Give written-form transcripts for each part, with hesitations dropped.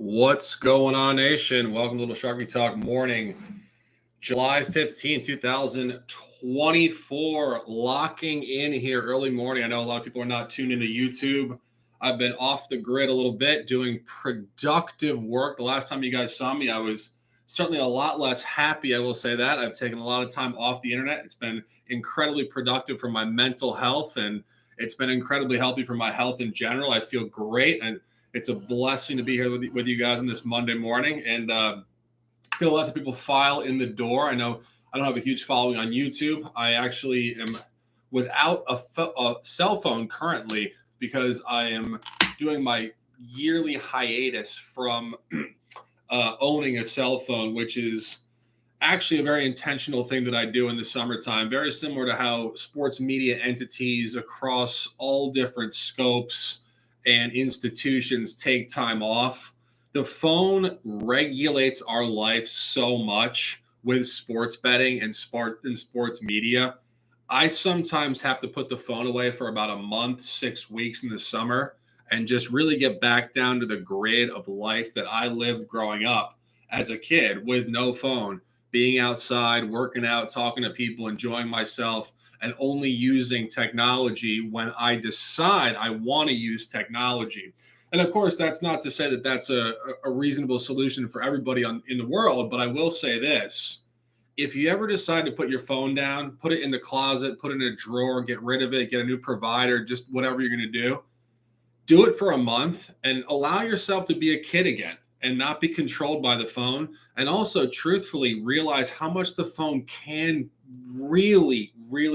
What's going on, nation? Welcome to Little Sharky Talk morning, July 15th, 2024. Locking in here early morning. I know a lot of people are not tuned into YouTube. I've been off the grid a little bit doing productive work. The last time you guys saw me, I was certainly a lot less happy. I will say that. I've taken a lot of time off the internet. It's been incredibly productive for my mental health, and it's been incredibly healthy for my health in general. I feel great. And it's a blessing to be here with you guys on this Monday morning, and get lots of people file in the door. I know I don't have a huge following on YouTube. I actually am without a cell phone currently because I am doing my yearly hiatus from owning a cell phone, which is actually a very intentional thing that I do in the summertime, very similar to how sports media entities across all different scopes and institutions take time off. The phone regulates our life so much with sports betting and sports media. I sometimes have to put the phone away for about a month, 6 weeks in the summer, and just really get back down to the grid of life that I lived growing up as a kid with no phone, being outside, working out, talking to people, enjoying myself, and only using technology when I decide I want to use technology. And of course, that's not to say that that's a reasonable solution for everybody in the world, but I will say this. If you ever decide to put your phone down, put it in the closet, put it in a drawer, get rid of it, get a new provider, just whatever you're going to do it for a month and allow yourself to be a kid again and not be controlled by the phone. And also, truthfully, realize how much the phone can really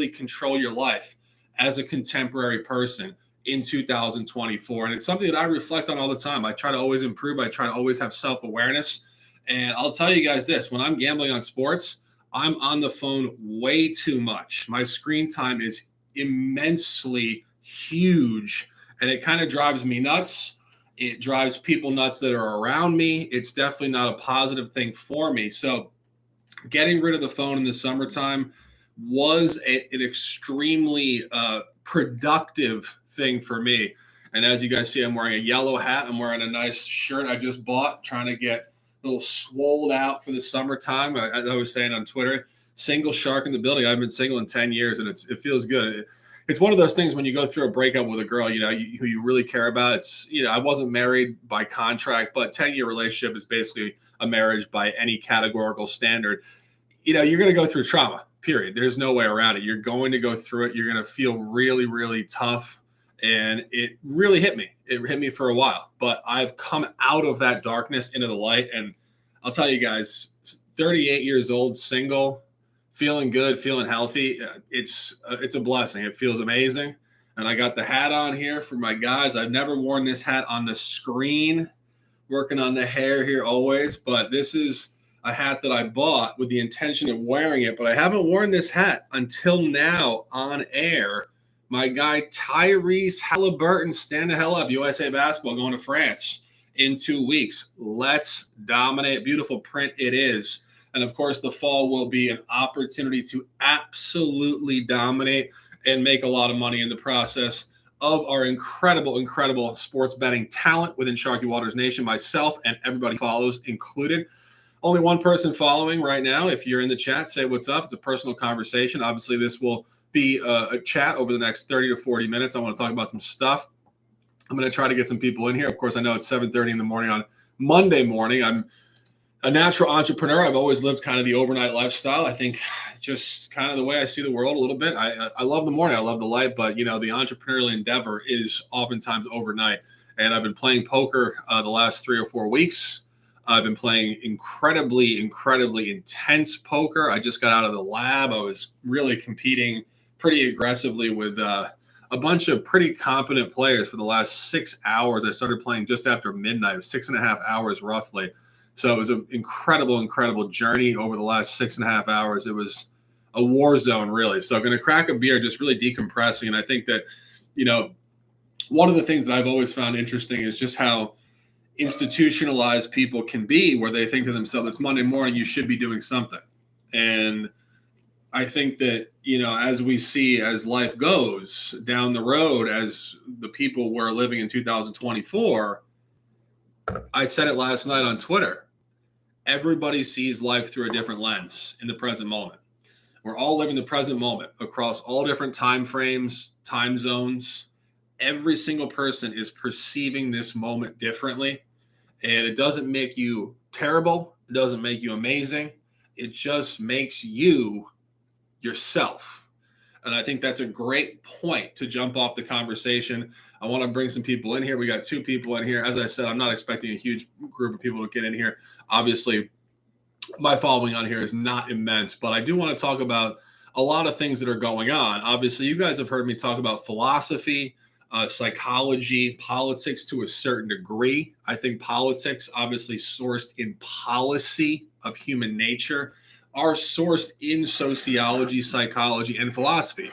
control your life as a contemporary person in 2024. And it's something that I reflect on all the time. I try to always improve. I try to always have self-awareness. And I'll tell you guys this, when I'm gambling on sports, I'm on the phone way too much. My screen time is immensely huge, and it kind of drives me nuts. It drives people nuts that are around me. It's definitely not a positive thing for me. So getting rid of the phone in the summertime was an extremely productive thing for me. And as you guys see, I'm wearing a yellow hat. I'm wearing a nice shirt I just bought, trying to get a little swolled out for the summertime. As I was saying on Twitter, single shark in the building. I've been single in 10 years, and it feels good. It's one of those things when you go through a breakup with a girl, who you really care about. It's, I wasn't married by contract, but 10-year relationship is basically a marriage by any categorical standard. You're going to go through trauma, period. There's no way around it. You're going to go through it. You're going to feel really tough. And it really hit me. It hit me for a while, but I've come out of that darkness into the light. And I'll tell you guys, 38 years old, single, feeling good, feeling healthy. It's a blessing. It feels amazing. And I got the hat on here for my guys. I've never worn this hat on the screen, working on the hair here always, but this is a hat that I bought with the intention of wearing it, but I haven't worn this hat until now on air. My guy Tyrese Halliburton, stand the hell up, USA Basketball going to France in 2 weeks. Let's dominate. Beautiful print it is. And of course, the fall will be an opportunity to absolutely dominate and make a lot of money in the process of our incredible sports betting talent within Sharky Waters Nation, myself and everybody follows included. Only one person following right now. If you're in the chat, say what's up. It's a personal conversation. Obviously, this will be a chat over the next 30 to 40 minutes. I want to talk about some stuff. I'm going to try to get some people in here. Of course, I know it's 7:30 in the morning on Monday morning. I'm a natural entrepreneur. I've always lived kind of the overnight lifestyle. I think just kind of the way I see the world a little bit. I love the morning. I love the light, but the entrepreneurial endeavor is oftentimes overnight. And I've been playing poker the last 3 or 4 weeks. I've been playing incredibly intense poker. I just got out of the lab. I was really competing pretty aggressively with a bunch of pretty competent players for the last 6 hours. I started playing just after midnight. It was 6.5 hours roughly. So it was an incredible journey over the last 6.5 hours. It was a war zone, really. So I'm going to crack a beer, just really decompressing. And I think that, one of the things that I've always found interesting is just how institutionalized people can be, where they think to themselves, it's Monday morning, you should be doing something. And I think that, as we see, as life goes down the road, as the people we're living in 2024, I said it last night on Twitter. Everybody sees life through a different lens in the present moment. We're all living the present moment across all different time frames, time zones. Every single person is perceiving this moment differently. And it doesn't make you terrible. It doesn't make you amazing. It just makes you yourself. And I think that's a great point to jump off the conversation. I want to bring some people in here. We got 2 people in here. As I said, I'm not expecting a huge group of people to get in here. Obviously, my following on here is not immense, but I do want to talk about a lot of things that are going on. Obviously, you guys have heard me talk about philosophy, psychology, politics to a certain degree. I think politics, obviously sourced in policy of human nature, are sourced in sociology, psychology, and philosophy.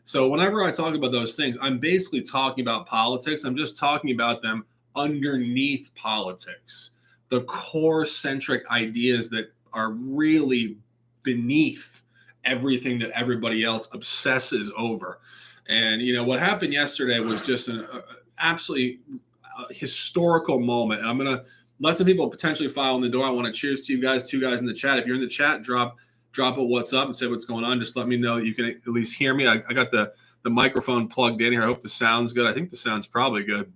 So whenever I talk about those things, I'm basically talking about politics. I'm just talking about them underneath politics, the core centric ideas that are really beneath everything that everybody else obsesses over. And what happened yesterday was just an absolutely historical moment. And I'm gonna let some people potentially file in the door. I want to cheers to you guys, 2 guys in the chat. If you're in the chat, drop a what's up and say what's going on. Just let me know that you can at least hear me. I got the microphone plugged in here. I hope the sound's good. I think the sound's probably good.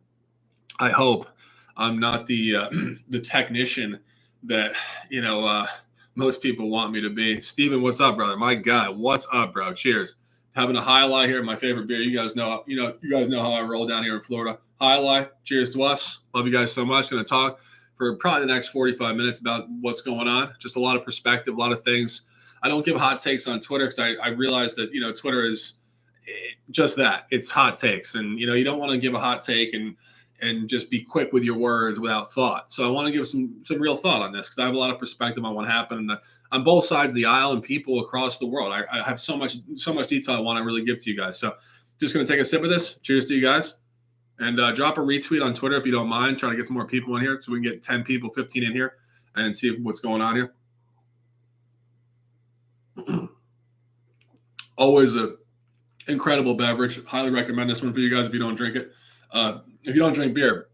I hope. I'm not the technician that most people want me to be. Steven, what's up, brother? My guy, what's up, bro? Cheers. Having a highlight here, my favorite beer. You guys know how I roll down here in Florida. Highlight. Cheers to us. Love you guys so much. Going to talk for probably the next 45 minutes about what's going on. Just a lot of perspective, a lot of things. I don't give hot takes on Twitter because I realize that Twitter is just that. It's hot takes, and you don't want to give a hot take and just be quick with your words without thought. So I want to give some real thought on this because I have a lot of perspective on what happened on both sides of the aisle and people across the world. I have so much detail I want to really give to you guys. So just going to take a sip of this. Cheers to you guys. And drop a retweet on Twitter if you don't mind. Trying to get some more people in here so we can get 10 people, 15 in here and see what's going on here. Always a incredible beverage. Highly recommend this one for you guys if you don't drink it. If you don't drink beer,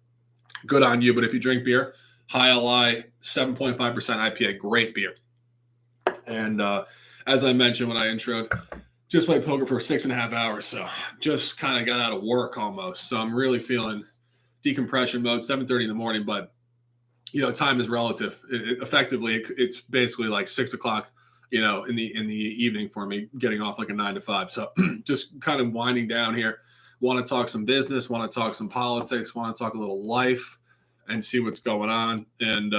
good on you. But if you drink beer, High LI, 7.5% IPA, great beer. And as I mentioned when I introed, just played poker for 6.5 hours. So just kind of got out of work almost. So I'm really feeling decompression mode, 7:30 in the morning. But, time is relative. Effectively, it's basically like 6 o'clock, in the evening for me, getting off like a 9 to 5. So just kind of winding down here. Want to talk some business, want to talk some politics, want to talk a little life and see what's going on. And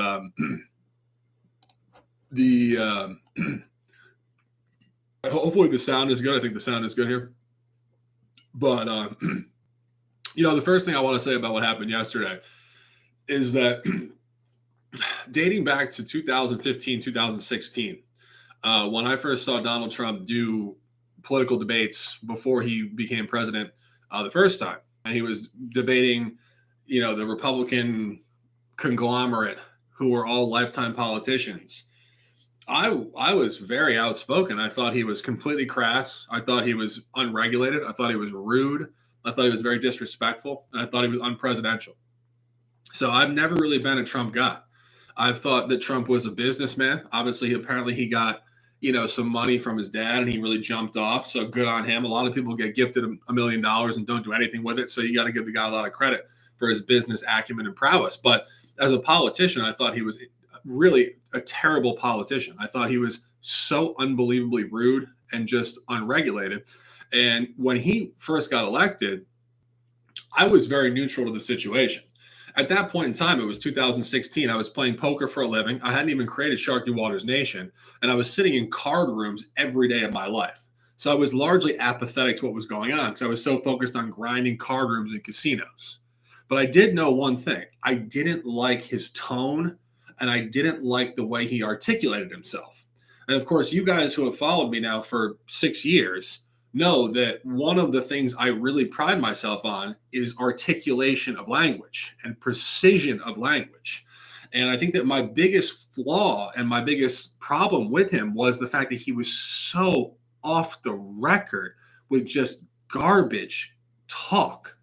hopefully the sound is good. I think the sound is good here. But, the first thing I want to say about what happened yesterday is that dating back to 2015, 2016, when I first saw Donald Trump do political debates before he became president, the first time, and he was debating, the Republican conglomerate who were all lifetime politicians. I was very outspoken. I thought he was completely crass. I thought he was unregulated. I thought he was rude. I thought he was very disrespectful, and I thought he was unpresidential. So I've never really been a Trump guy. I thought that Trump was a businessman. Obviously, apparently he got some money from his dad and he really jumped off. So good on him. A lot of people get gifted $1 million and don't do anything with it. So you got to give the guy a lot of credit for his business acumen and prowess. But as a politician, I thought he was really a terrible politician. I thought he was so unbelievably rude and just unregulated. And when he first got elected, I was very neutral to the situation. At that point in time, it was 2016. I was playing poker for a living. I hadn't even created Sharky Waters Nation, and I was sitting in card rooms every day of my life. So I was largely apathetic to what was going on because I was so focused on grinding card rooms and casinos. But I did know one thing. I didn't like his tone, and I didn't like the way he articulated himself. And of course, you guys who have followed me now for 6 years know that one of the things I really pride myself on is articulation of language and precision of language. And I think that my biggest flaw and my biggest problem with him was the fact that he was so off the record with just garbage talk.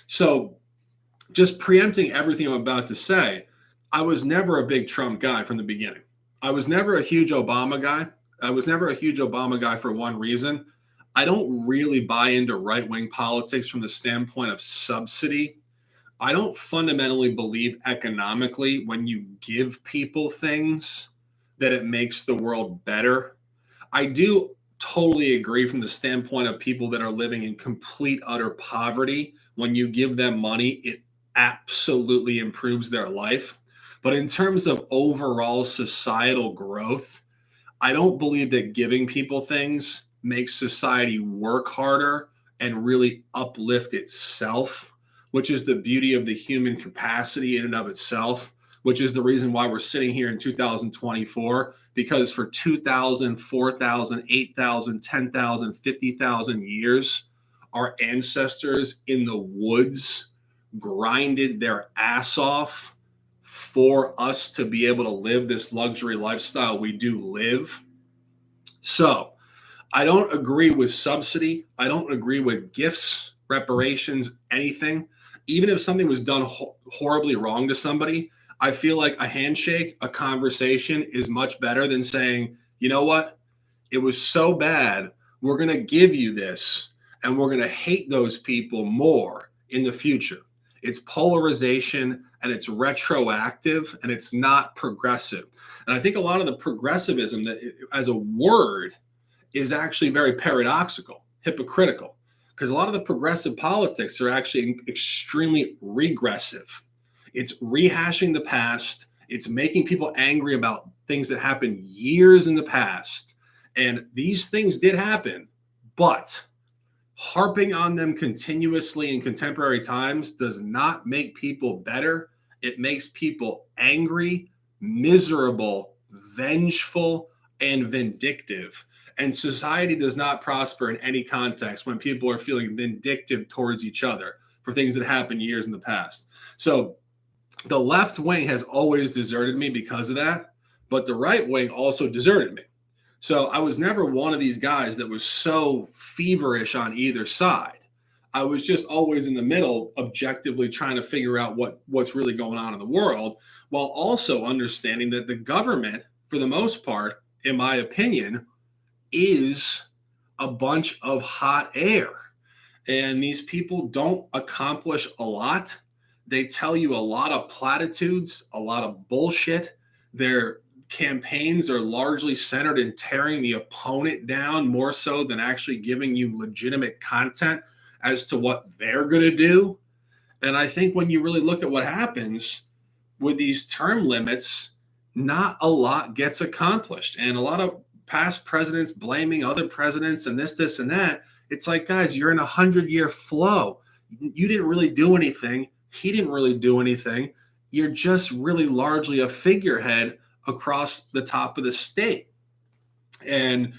So just preempting everything I'm about to say, I was never a big Trump guy from the beginning. I was never a huge Obama guy. I was never a huge Obama guy for one reason. I don't really buy into right wing politics from the standpoint of subsidy. I don't fundamentally believe economically when you give people things that it makes the world better. I do totally agree from the standpoint of people that are living in complete utter poverty. When you give them money, it absolutely improves their life. But in terms of overall societal growth, I don't believe that giving people things makes society work harder and really uplift itself, which is the beauty of the human capacity in and of itself, which is the reason why we're sitting here in 2024. Because for 2,000, 4,000, 8,000, 10,000, 50,000 years, our ancestors in the woods grinded their ass off for us to be able to live this luxury lifestyle we do live. So I don't agree with subsidy. I don't agree with gifts, reparations, anything. Even if something was done horribly wrong to somebody, I feel like a handshake, a conversation is much better than saying, you know what? It was so bad. We're going to give you this and we're going to hate those people more in the future. It's polarization and it's retroactive and it's not progressive. And I think a lot of the progressivism that as a word is actually very paradoxical, hypocritical, because a lot of the progressive politics are actually extremely regressive. It's rehashing the past, it's making people angry about things that happened years in the past. And these things did happen, but harping on them continuously in contemporary times does not make people better. It makes people angry, miserable, vengeful, and vindictive. And society does not prosper in any context when people are feeling vindictive towards each other for things that happened years in the past. So the left wing has always deserted me because of that, but the right wing also deserted me. So I was never one of these guys that was so feverish on either side. I was just always in the middle, objectively trying to figure out what's really going on in the world, while also understanding that the government, for the most part, in my opinion, is a bunch of hot air. And these people don't accomplish a lot. They tell you a lot of platitudes, a lot of bullshit. Their campaigns are largely centered in tearing the opponent down more so than actually giving you legitimate content as to what they're going to do. And I think when you really look at what happens with these term limits, not a lot gets accomplished. And a lot of past presidents blaming other presidents and this, and that. It's like, guys, you're in 100-year flow. You didn't really do anything. He didn't really do anything. You're just really largely a figurehead across the top of the state. And,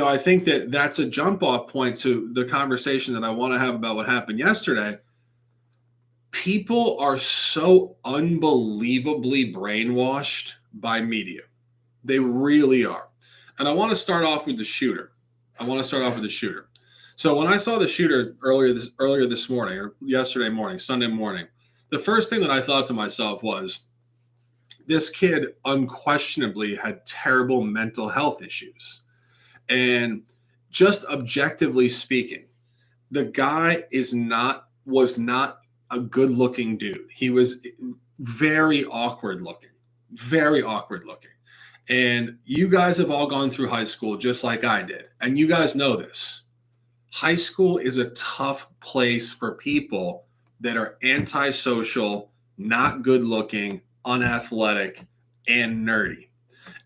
I think that that's a jump off point to the conversation that I want to have about what happened yesterday. People are so unbelievably brainwashed by media. They really are. And I want to start off with the shooter. So when I saw the shooter earlier this morning, or yesterday morning, Sunday morning, the first thing that I thought to myself was, this kid unquestionably had terrible mental health issues. And just objectively speaking, the guy was not a good looking dude. He was very awkward looking. And you guys have all gone through high school just like I did. And you guys know this. High school is a tough place for people that are antisocial, not good looking, unathletic, and nerdy.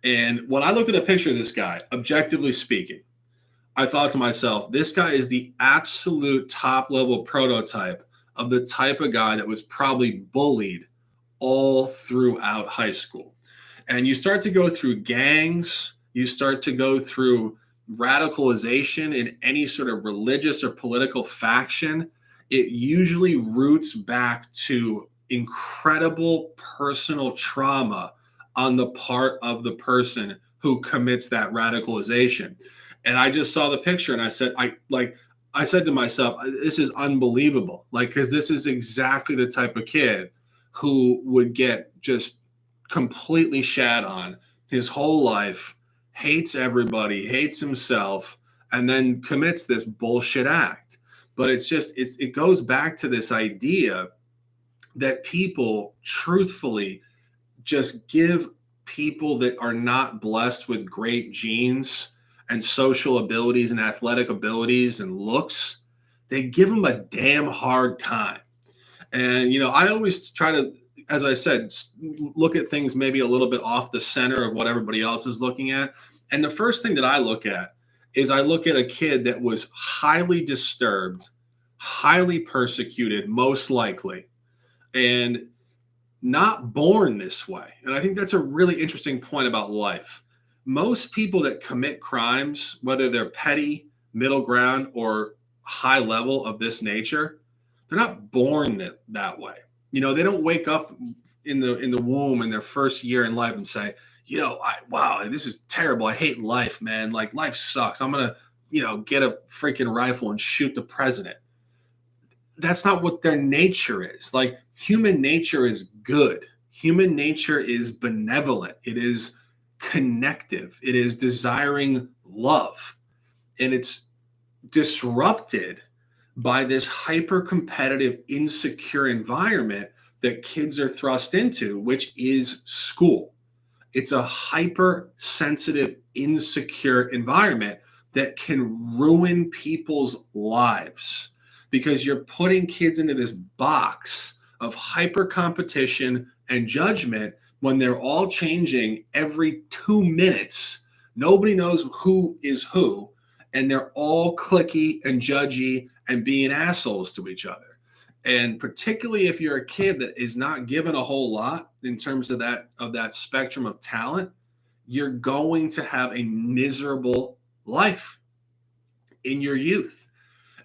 And when I looked at a picture of this guy, objectively speaking, I thought to myself, this guy is the absolute top level prototype of the type of guy that was probably bullied all throughout high school. And you start to go through gangs, you start to go through radicalization in any sort of religious or political faction. It usually roots back to incredible personal trauma on the part of the person who commits that radicalization. And I just saw the picture and I said, I said to myself, this is unbelievable. Like, because this is exactly the type of kid who would get just completely shat on his whole life, hates everybody, hates himself, and then commits this bullshit act. But it goes back to this idea that people truthfully just give people that are not blessed with great genes and social abilities and athletic abilities and looks, they give them a damn hard time. And, I always try to, as I said, look at things maybe a little bit off the center of what everybody else is looking at. And the first thing that I look at is I look at a kid that was highly disturbed, highly persecuted, most likely, and not born this way. And I think that's a really interesting point about life. Most people that commit crimes, whether they're petty, middle ground, or high level of this nature, they're not born that way. They don't wake up in the womb in their first year in life and say, wow, this is terrible. I hate life, man. Like, life sucks. I'm gonna, get a freaking rifle and shoot the president. That's not what their nature is. Like, human nature is good. Human nature is benevolent. It is connective. It is desiring love. And it's disrupted by this hyper competitive, insecure environment that kids are thrust into, which is school. It's a hypersensitive, insecure environment that can ruin people's lives because you're putting kids into this box of hyper competition and judgment when they're all changing every 2 minutes. Nobody knows who is who, and they're all cliquey and judgy and being assholes to each other. And particularly if you're a kid that is not given a whole lot in terms of that spectrum of talent, you're going to have a miserable life in your youth.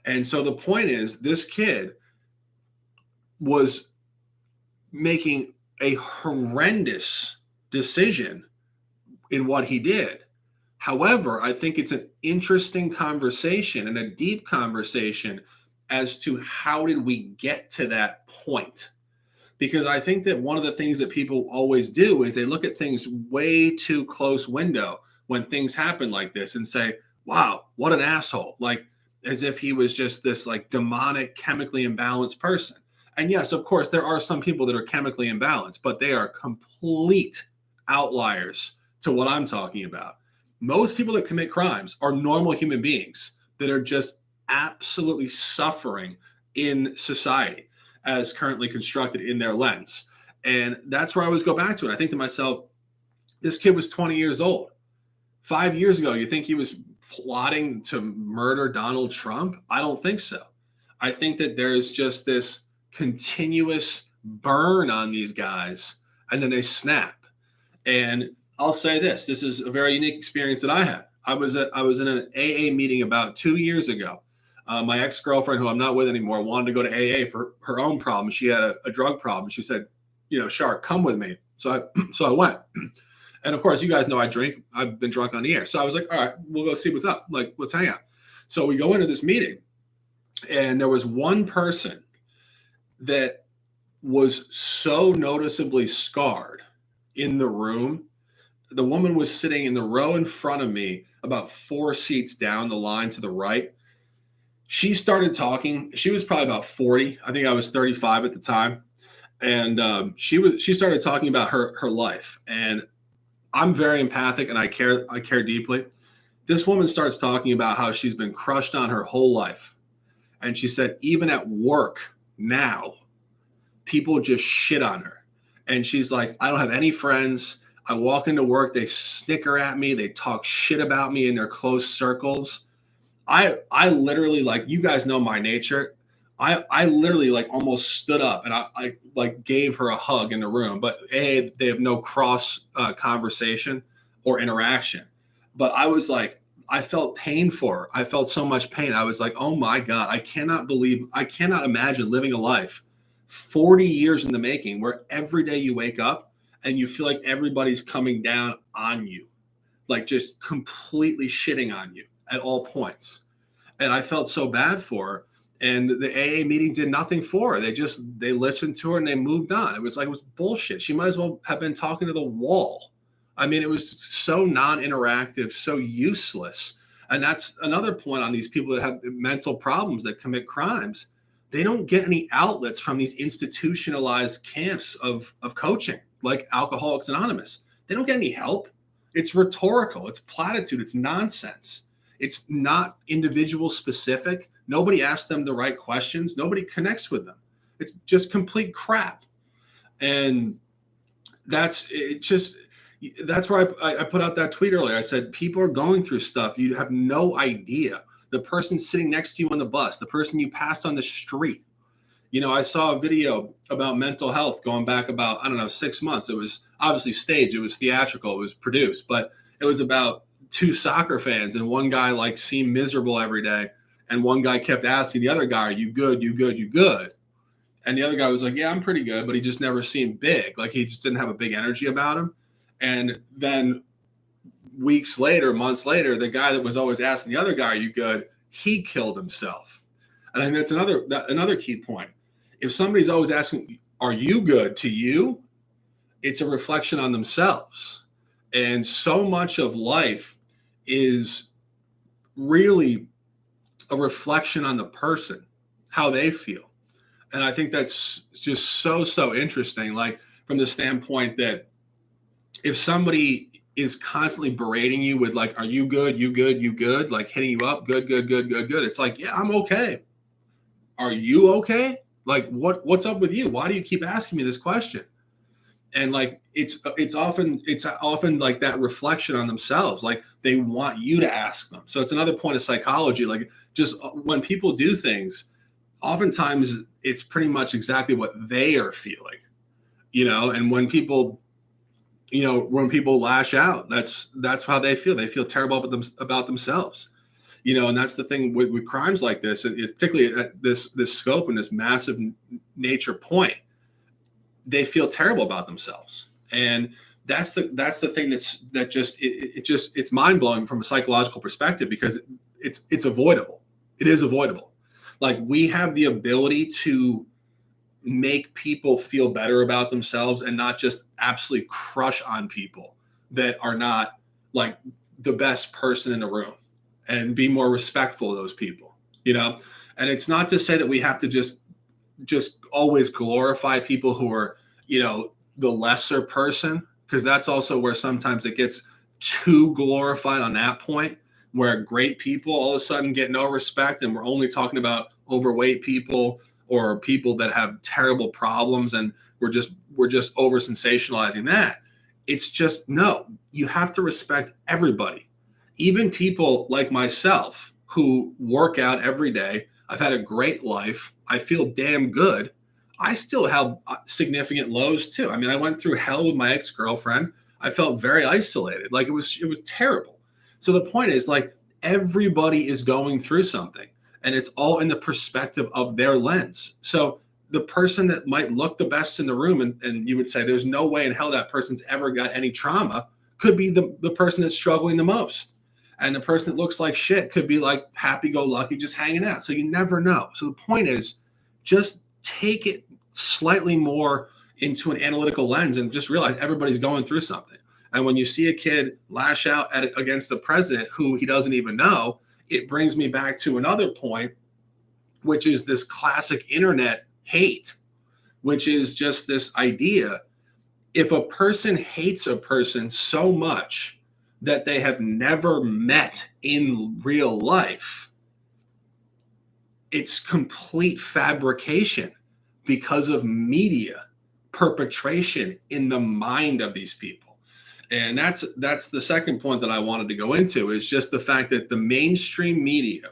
And so the point is, this kid was making a horrendous decision in what he did. However, I think it's an interesting conversation and a deep conversation as to how did we get to that point. Because I think that one of the things that people always do is they look at things way too close window when things happen like this and say, wow, what an asshole. Like, as if he was just this like demonic, chemically imbalanced person. And yes, of course, there are some people that are chemically imbalanced, but they are complete outliers to what I'm talking about. Most people that commit crimes are normal human beings that are just absolutely suffering in society as currently constructed in their lens. And that's where I always go back to it. I think to myself, this kid was 20 years old. 5 years ago, you think he was plotting to murder Donald Trump? I don't think so. I think that there's just this continuous burn on these guys, and then they snap. And I'll say this is a very unique experience that I had. I was in an AA meeting about 2 years ago. My ex-girlfriend, who I'm not with anymore, wanted to go to AA for her own problem. She had a drug problem. She said, Shark, come with me. So I went. And of course, you guys know I drink. I've been drunk on the air. So I was like, all right, we'll go see what's up. Like, let's hang out. So we go into this meeting, and there was one person that was so noticeably scarred in the room. The woman was sitting in the row in front of me, about 4 seats down the line to the right. She started talking. She was probably about 40. I think I was 35 at the time. And she started talking about her life. And I'm very empathic and I care deeply. This woman starts talking about how she's been crushed on her whole life. And she said, even at work now, people just shit on her. And she's like, I don't have any friends. I walk into work, they snicker at me, they talk shit about me in their close circles. I literally, like, you guys know my nature. I literally like almost stood up and I like gave her a hug in the room, but they have no cross conversation or interaction. But I was like, I felt pain for her. I felt so much pain. I was like, oh my God, I cannot imagine living a life 40 years in the making where every day you wake up and you feel like everybody's coming down on you, like just completely shitting on you at all points. And I felt so bad for her. And the AA meeting did nothing for her. They listened to her and they moved on. It was bullshit. She might as well have been talking to the wall. I mean, it was so non-interactive, so useless. And that's another point on these people that have mental problems that commit crimes. They don't get any outlets from these institutionalized camps of coaching, like Alcoholics Anonymous. They don't get any help. It's rhetorical. It's platitude. It's nonsense. It's not individual specific. Nobody asks them the right questions. Nobody connects with them. It's just complete crap. And that's where I put out that tweet earlier. I said, people are going through stuff. You have no idea. The person sitting next to you on the bus, the person you passed on the street. I saw a video about mental health going back about, 6 months. It was obviously staged. It was theatrical. It was produced, but it was about two soccer fans, and one guy seemed miserable every day. And one guy kept asking the other guy, are you good? You good? You good? And the other guy was like, yeah, I'm pretty good. But he just never seemed big. He just didn't have a big energy about him. And then months later, the guy that was always asking the other guy, are you good? He killed himself. And I think that's another key point. If somebody's always asking, are you good to you? It's a reflection on themselves. And so much of life is really a reflection on the person, how they feel. And I think that's just so interesting, from the standpoint that if somebody is constantly berating you with are you good? You good? You good? Hitting you up, good. It's yeah, I'm okay. Are you okay? What's up with you? Why do you keep asking me this question? And it's often that reflection on themselves. They want you to ask them. So it's another point of psychology. Just when people do things, oftentimes it's pretty much exactly what they are feeling, and when people lash out, that's how they feel. They feel terrible about themselves, and that's the thing with crimes like this, and particularly at this scope and this massive nature point. They feel terrible about themselves, and that's the thing it's mind blowing from a psychological perspective, because it's avoidable. It is avoidable. We have the ability to make people feel better about themselves and not just absolutely crush on people that are not the best person in the room, and be more respectful of those people. And it's not to say that we have to just always glorify people who are, the lesser person, because that's also where sometimes it gets too glorified on that point, where great people all of a sudden get no respect, and we're only talking about overweight people or people that have terrible problems, and we're just over sensationalizing that. It's just, no, you have to respect everybody, even people like myself who work out every day. I've had a great life. I feel damn good. I still have significant lows too. I mean, I went through hell with my ex-girlfriend. I felt very isolated. It was terrible. So the point is, everybody is going through something, and it's all in the perspective of their lens. So the person that might look the best in the room, and you would say there's no way in hell that person's ever got any trauma, could be the person that's struggling the most. And the person that looks like shit could be happy-go-lucky, just hanging out. So you never know. So the point is, just take it slightly more into an analytical lens and just realize everybody's going through something. And when you see a kid lash out against the president who he doesn't even know, it brings me back to another point, which is this classic internet hate, which is just this idea. If a person hates a person so much that they have never met in real life, it's complete fabrication because of media perpetration in the mind of these people. And that's the second point that I wanted to go into, is just the fact that the mainstream media,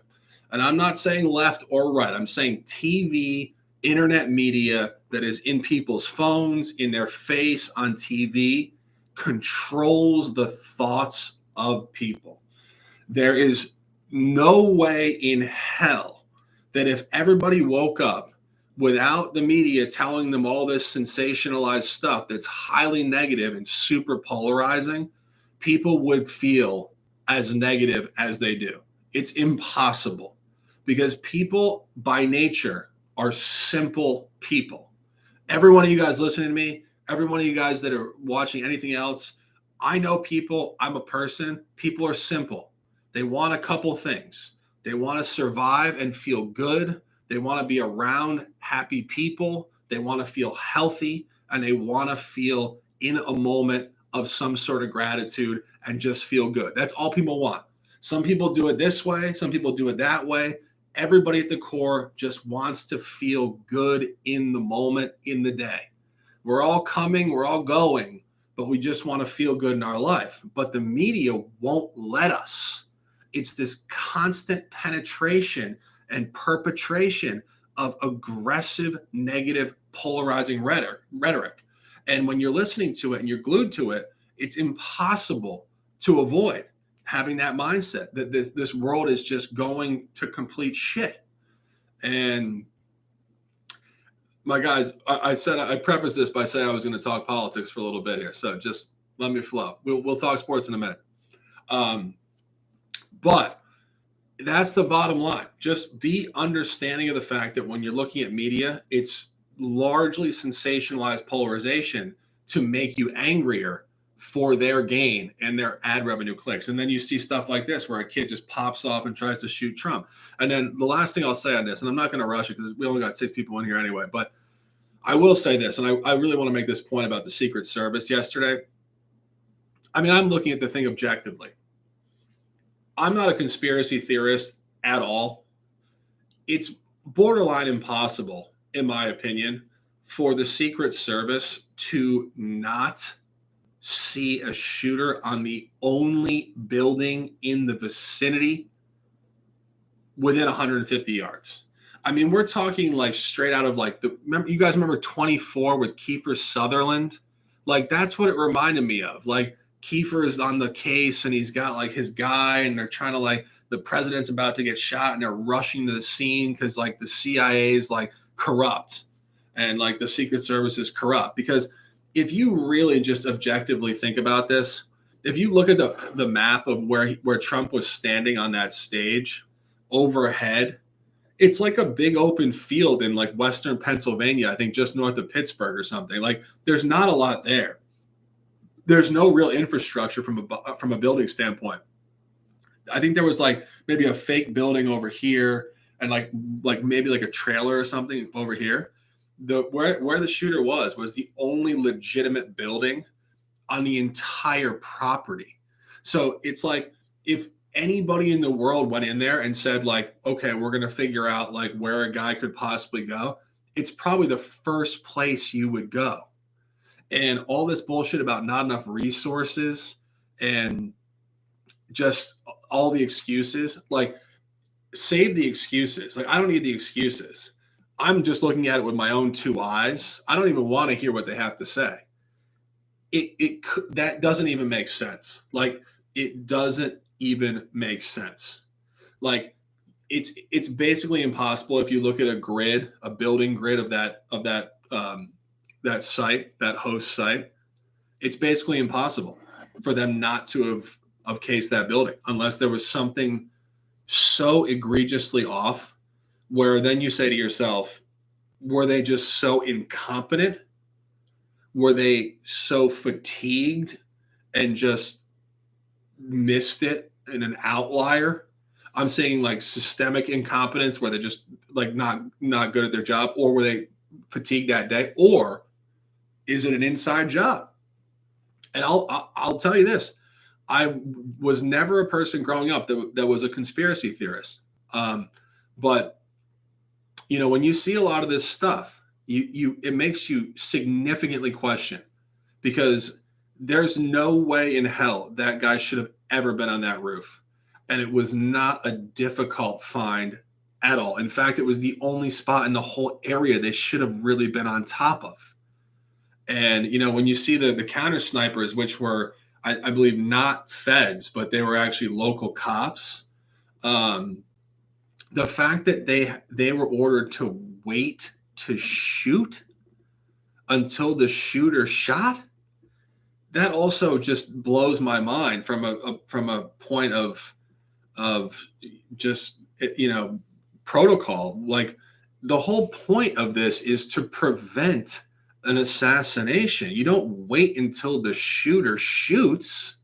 and I'm not saying left or right, I'm saying TV, internet media that is in people's phones, in their face, on TV, controls the thoughts of people. There is no way in hell that if everybody woke up without the media telling them all this sensationalized stuff that's highly negative and super polarizing, people would feel as negative as they do. It's impossible. because people by nature are simple people. Every one of you guys listening to me, every one of you guys that are watching anything else, I know people, I'm a person, people are simple. They want a couple things. They want to survive and feel good. They want to be around happy people. They want to feel healthy, and they want to feel in a moment of some sort of gratitude and just feel good. That's all people want. Some people do it this way, some people do it that way. Everybody at the core just wants to feel good in the moment, in the day. We're all coming, we're all going, but we just want to feel good in our life. But the media won't let us. It's this constant penetration and perpetration of aggressive, negative, polarizing rhetoric. And when you're listening to it and you're glued to it, it's impossible to avoid having that mindset that this world is just going to complete shit. And my guys, I prefaced this by saying I was going to talk politics for a little bit here. So just let me flow. We'll talk sports in a minute. But that's the bottom line. Just be understanding of the fact that when you're looking at media, it's largely sensationalized polarization to make you angrier for their gain and their ad revenue clicks. And then you see stuff like this where a kid just pops off and tries to shoot Trump. And then the last thing I'll say on this, and I'm not going to rush it because we only got 6 people in here anyway, but I will say this, and I really want to make this point about the Secret Service yesterday. I mean, I'm looking at the thing objectively. I'm not a conspiracy theorist at all. It's borderline impossible, in my opinion, for the Secret Service to not see a shooter on the only building in the vicinity within 150 yards. I mean, we're talking like straight out of like you guys remember 24 with Kiefer Sutherland? Like that's what it reminded me of. Like Kiefer is on the case and he's got like his guy and they're trying to like the president's about to get shot and they're rushing to the scene because like the CIA is like corrupt and like the Secret Service is corrupt. Because if you really just objectively think about this, if you look at the map of where Trump was standing on that stage overhead, it's like a big open field in like Western Pennsylvania, I think just north of Pittsburgh or something. Like there's not a lot there. There's no real infrastructure from a building standpoint. I think there was like maybe a fake building over here and like maybe like a trailer or something over here. Where the shooter was the only legitimate building on the entire property. So it's like if anybody in the world went in there and said like, okay, we're going to figure out like where a guy could possibly go, it's probably the first place you would go. And all this bullshit about not enough resources and just all the excuses, like save the excuses. Like I don't need the excuses. I'm just looking at it with my own 2 eyes. I don't even want to hear what they have to say. That doesn't even make sense. Like it doesn't even make sense. Like it's basically impossible if you look at a building grid of that site, that host site. It's basically impossible for them not to have cased that building unless there was something so egregiously off where then you say to yourself, were they just so incompetent? Were they so fatigued and just missed it in an outlier? I'm saying like systemic incompetence where they're just like not good at their job, or were they fatigued that day, or is it an inside job? And I'll tell you this. I was never a person growing up that was a conspiracy theorist. But you know, when you see a lot of this stuff, it makes you significantly question, because there's no way in hell that guy should have ever been on that roof. And it was not a difficult find at all. In fact, it was the only spot in the whole area they should have really been on top of. And, you know, when you see the counter snipers, which were, I believe, not feds, but they were actually local cops, the fact that they were ordered to wait to shoot until the shooter shot, that also just blows my mind from a point of just, you know, protocol. Like, the whole point of this is to prevent an assassination. You don't wait until the shooter shoots.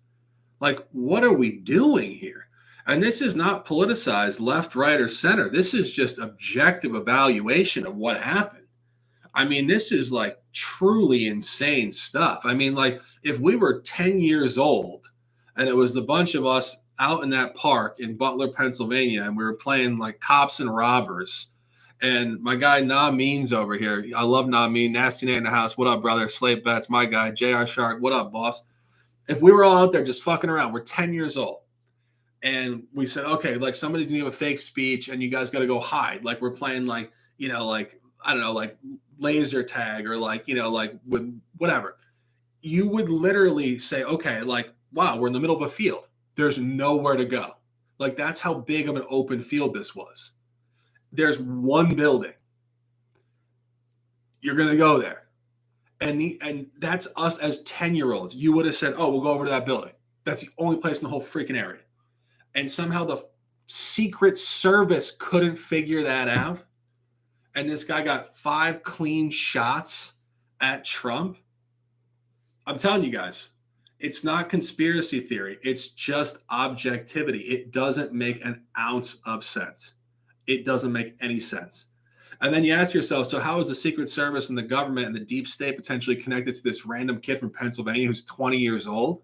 Like, what are we doing here? And this is not politicized left, right, or center. This is just objective evaluation of what happened. I mean, this is like truly insane stuff. I mean, like, if we were 10 years old and it was the bunch of us out in that park in Butler, Pennsylvania, and we were playing like cops and robbers, and my guy Means over here, I love Mean, Nasty Nate in the house. What up, brother? Slate Bets, my guy, JR Shark. What up, boss? If we were all out there just fucking around, we're 10 years old, and we said, okay, like somebody's gonna give a fake speech and you guys got to go hide. Like we're playing like, like, I don't know, like laser tag or like, like with whatever. You would literally say, okay, like, wow, we're in the middle of a field. There's nowhere to go. Like, that's how big of an open field this was. There's one building. You're going to go there. And that's us as 10-year-olds. You would have said, oh, we'll go over to that building. That's the only place in the whole freaking area. And somehow the Secret Service couldn't figure that out. And this guy got 5 clean shots at Trump. I'm telling you guys, it's not conspiracy theory. It's just objectivity. It doesn't make an ounce of sense. It doesn't make any sense. And then you ask yourself, so how is the Secret Service and the government and the deep state potentially connected to this random kid from Pennsylvania who's 20 years old?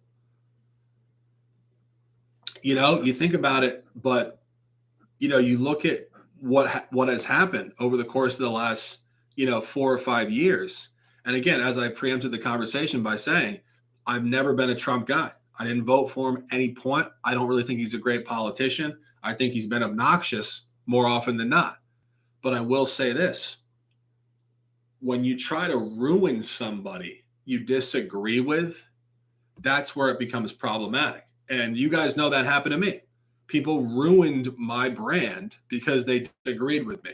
You think about it, but, you look at what has happened over the course of the last, 4 or 5 years. And again, as I preempted the conversation by saying, I've never been a Trump guy. I didn't vote for him at any point. I don't really think he's a great politician. I think he's been obnoxious more often than not. But I will say this. When you try to ruin somebody you disagree with, that's where it becomes problematic. And you guys know that happened to me. People ruined my brand because they disagreed with me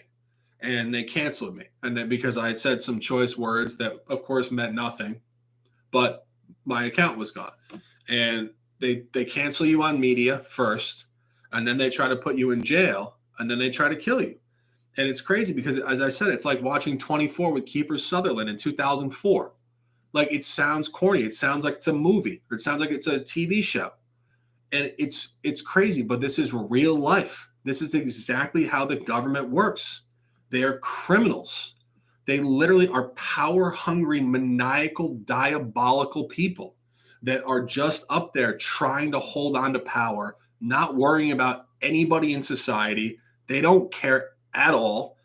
and they canceled me. And then because I said some choice words that, of course, meant nothing, but my account was gone. And they cancel you on media first, and then they try to put you in jail, and then they try to kill you. And it's crazy because, as I said, it's like watching 24 with Kiefer Sutherland in 2004. Like, it sounds corny. It sounds like it's a movie, or it sounds like it's a TV show. And it's crazy, but this is real life. This is exactly how the government works. They are criminals. They literally are power-hungry, maniacal, diabolical people that are just up there trying to hold on to power, not worrying about anybody in society. They don't care at all.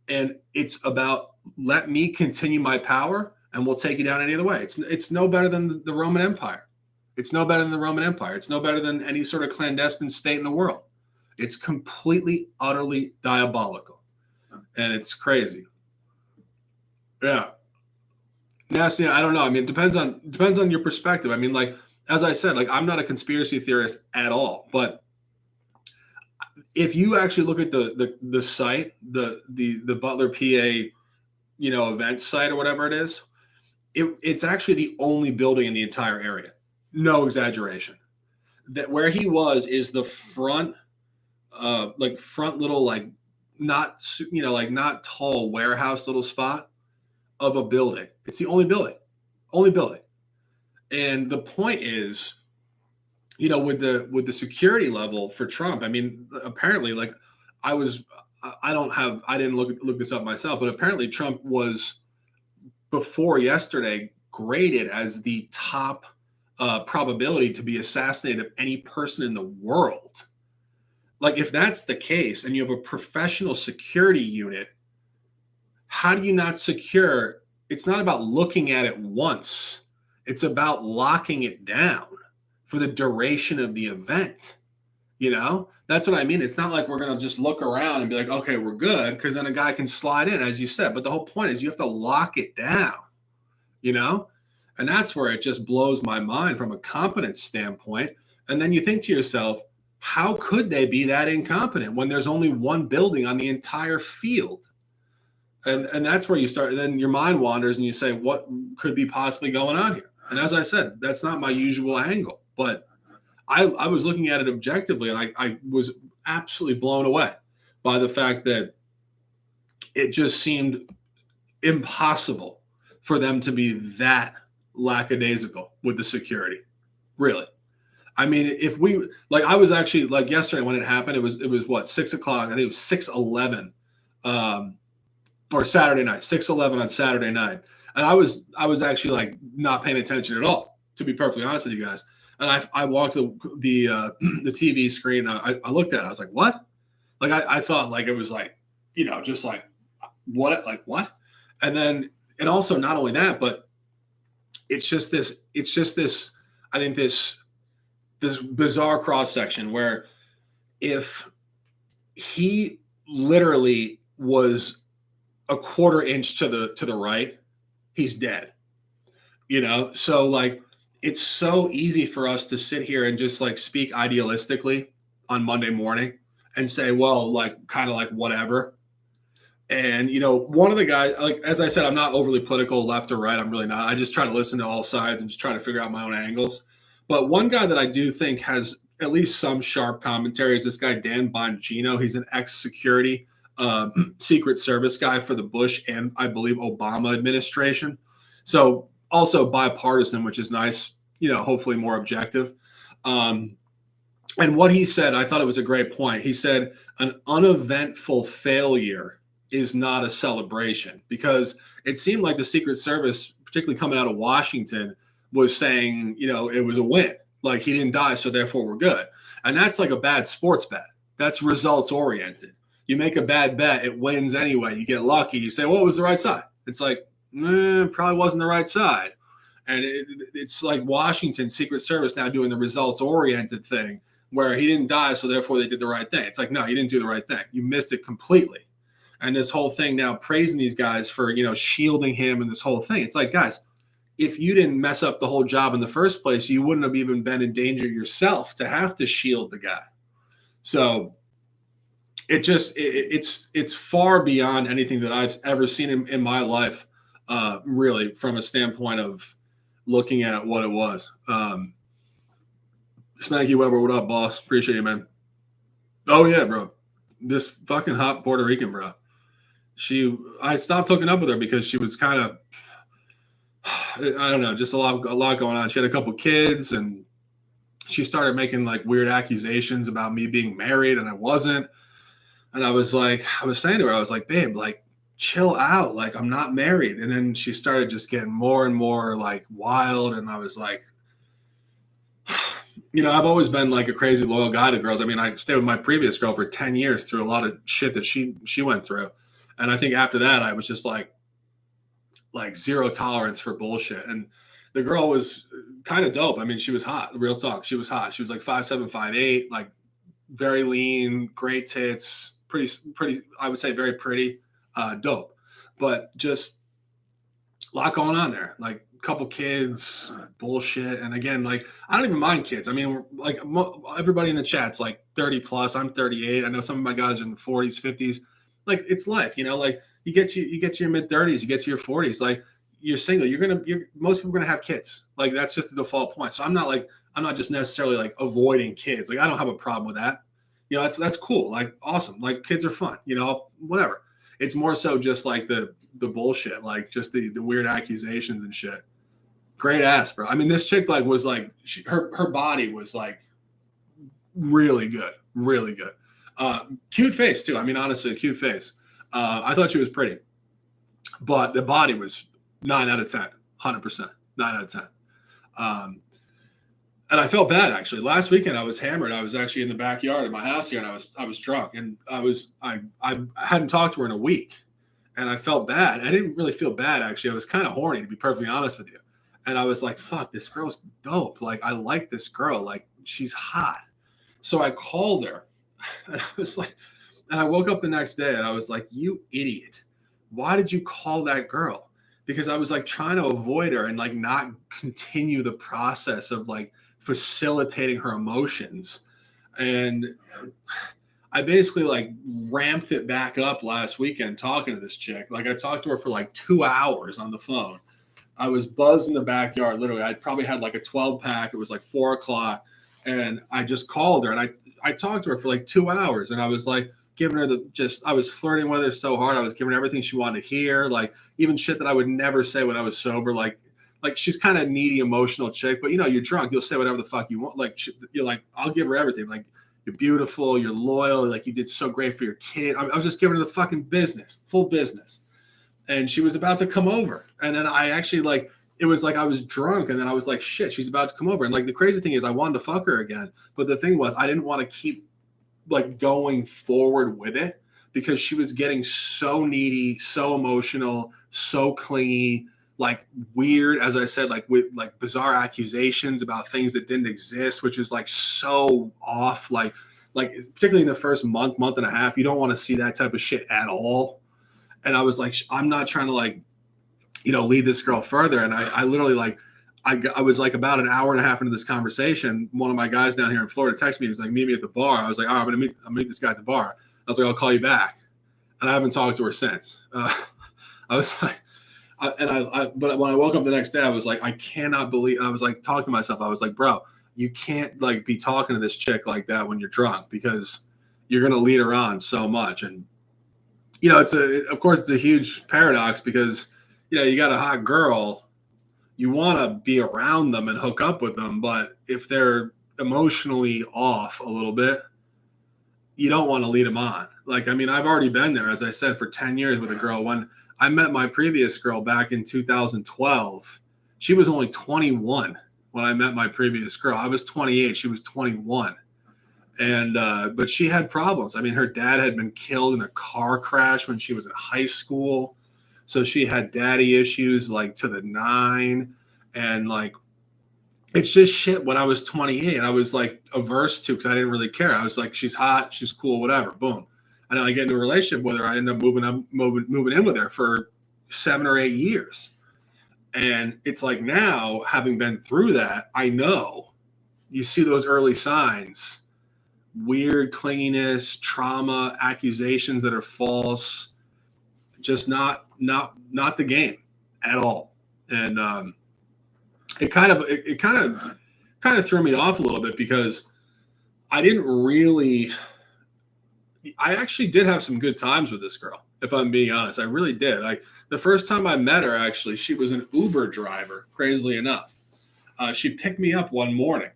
And it's about, let me continue my power and we'll take you down any other way. It's no better than the Roman Empire. It's no better than the Roman Empire. It's no better than any sort of clandestine state in the world. It's completely, utterly diabolical. And it's crazy. Yeah. Nasty, I don't know. I mean, it depends on your perspective. I mean, like, as I said, like, I'm not a conspiracy theorist at all. But if you actually look at the site, the Butler, PA, event site or whatever it is, it's actually the only building in the entire area. No exaggeration. That where he was is the front, front little, like, not, not tall warehouse little spot of a building. It's the only building. And the point is, with the security level for Trump, I mean, apparently, like, I didn't look this up myself, but apparently Trump was, before yesterday, graded as the top probability to be assassinated of any person in the world. Like, if that's the case and you have a professional security unit, how do you not secure? It's not about looking at it once. It's about locking it down for the duration of the event. That's what I mean. It's not like we're going to just look around and be like, okay, we're good, because then a guy can slide in, as you said. But the whole point is you have to lock it down, and that's where it just blows my mind from a competence standpoint. And then you think to yourself, how could they be that incompetent when there's only one building on the entire field? And that's where you start. And then your mind wanders and you say, what could be possibly going on here? And as I said, that's not my usual angle. But I was looking at it objectively, and I was absolutely blown away by the fact that it just seemed impossible for them to be that lackadaisical with the security. Really. I mean, if we like, I was actually like yesterday when it happened. It was what 6 o'clock. I think it was 6:11, or Saturday night, 6:11 on Saturday night, and I was actually like not paying attention at all, to be perfectly honest with you guys. And I walked to the TV screen. I looked at it. I was like, what? Like I thought like it was like just like what? And then and also not only that, but it's just this. I think this bizarre cross section where if he literally was a quarter inch to the right, he's dead. So like it's so easy for us to sit here and just like speak idealistically on Monday morning and say, well, like kind of like whatever. And one of the guys, like as I said, I'm not overly political, left or right. I'm really not. I just try to listen to all sides and just try to figure out my own angles. But one guy that I do think has at least some sharp commentary is this guy Dan Bongino. He's an ex-security Secret Service guy for the Bush and I believe Obama administration. So also bipartisan, which is nice. Hopefully more objective. And what he said, I thought it was a great point. He said an uneventful failure is not a celebration, because it seemed like the Secret Service, particularly coming out of Washington, was saying, it was a win. Like he didn't die, so therefore we're good. And that's like a bad sports bet. That's results oriented. You make a bad bet, it wins anyway. You get lucky. You say, well, it was the right side. It's like, probably wasn't the right side. And it's like Washington Secret Service now doing the results oriented thing where he didn't die, so therefore they did the right thing. It's like, no, you didn't do the right thing. You missed it completely. And this whole thing now praising these guys for, shielding him and this whole thing. It's like, guys, if you didn't mess up the whole job in the first place, you wouldn't have even been in danger yourself to have to shield the guy. So it's far beyond anything that I've ever seen in my life, really, from a standpoint of looking at what it was. Spanky Weber, what up, boss? Appreciate you, man. Oh, yeah, bro. This fucking hot Puerto Rican, bro. I stopped hooking up with her because she was kind of, I don't know, just a lot going on. She had a couple kids and she started making like weird accusations about me being married and I wasn't. And I was saying to her, I was like, babe, like chill out. Like I'm not married. And then she started just getting more and more like wild. And I was like, I've always been like a crazy loyal guy to girls. I mean, I stayed with my previous girl for 10 years through a lot of shit that she went through. And I think after that, I was just like zero tolerance for bullshit. And the girl was kind of dope. I mean, she was hot. Real talk. She was hot. She was like 5'7", 5'8", like very lean, great tits, pretty, I would say very pretty, dope. But just a lot going on there. Like a couple kids, bullshit. And again, like I don't even mind kids. I mean, like everybody in the chat's like 30 plus. I'm 38. I know some of my guys are in the 40s, 50s. Like it's life, like you get to your mid 30s, you get to your 40s, like you're single, most people are gonna have kids. Like that's just the default point. So I'm not just necessarily like avoiding kids. Like I don't have a problem with that. That's cool. Like awesome. Like kids are fun, whatever. It's more so just like the bullshit, like just the weird accusations and shit. Great ass, bro. I mean, this chick like was like her body was like really good, really good. Cute face too. I mean, honestly, a cute face. I thought she was pretty, but the body was 9 out of 10, 100%, 9 out of 10. And I felt bad actually. Last weekend I was hammered. I was actually in the backyard of my house here, and I was drunk, and I hadn't talked to her in a week, and I felt bad. I didn't really feel bad actually. I was kind of horny, to be perfectly honest with you. And I was like, fuck, this girl's dope. Like I like this girl. Like she's hot. So I called her. And I was like, and I woke up the next day and I was like, you idiot. Why did you call that girl? Because I was like trying to avoid her and like not continue the process of like facilitating her emotions. And I basically like ramped it back up last weekend talking to this chick. Like I talked to her for like 2 hours on the phone. I was buzzed in the backyard. Literally, I probably had like a 12 pack. It was like 4 o'clock. And I just called her and I talked to her for like 2 hours, and I was like, giving her I was flirting with her so hard. I was giving her everything she wanted to hear, like even shit that I would never say when I was sober. Like she's kind of needy, emotional chick, but you're drunk, you'll say whatever the fuck you want. Like you're like, I'll give her everything. Like you're beautiful, you're loyal, like you did so great for your kid. I was just giving her the fucking business, full business. And she was about to come over, and then I actually it was like I was drunk, and then I was like, shit, she's about to come over. And like the crazy thing is I wanted to fuck her again, but the thing was I didn't want to keep like going forward with it because she was getting so needy, so emotional, so clingy, like weird, as I said, like with like bizarre accusations about things that didn't exist, which is like so off. Like particularly in the first month and a half, you don't want to see that type of shit at all. And I was like, I'm not trying to like, lead this girl further. And I literally like, I was like about an hour and a half into this conversation. One of my guys down here in Florida texted me. He was like, meet me at the bar. I was like, all right, I'm gonna meet this guy at the bar. I was like, I'll call you back. And I haven't talked to her since. I was like, but when I woke up the next day, I was like, I cannot believe. I was like talking to myself. I was like, bro, you can't like be talking to this chick like that when you're drunk because you're gonna lead her on so much. And of course it's a huge paradox because you got a hot girl. You want to be around them and hook up with them, but if they're emotionally off a little bit, you don't want to lead them on. Like, I mean, I've already been there, as I said, for 10 years with a girl. When I met my previous girl back in 2012, she was only 21 when I met my previous girl. I was 28. She was 21. And, but she had problems. I mean, her dad had been killed in a car crash when she was in high school. So she had daddy issues like to the nine, and like it's just shit. When I was 28, I was like averse to because I didn't really care. I was like, she's hot, she's cool, whatever. Boom. And then I get into a relationship with her. I end up moving in with her for 7 or 8 years. And it's like now, having been through that, I know you see those early signs: weird clinginess, trauma, accusations that are false. Just not the game at all. And it kind of threw me off a little bit because I actually did have some good times with this girl, if I'm being honest. I really did. The first time I met her, actually, she was an Uber driver, crazily enough. She picked me up one morning,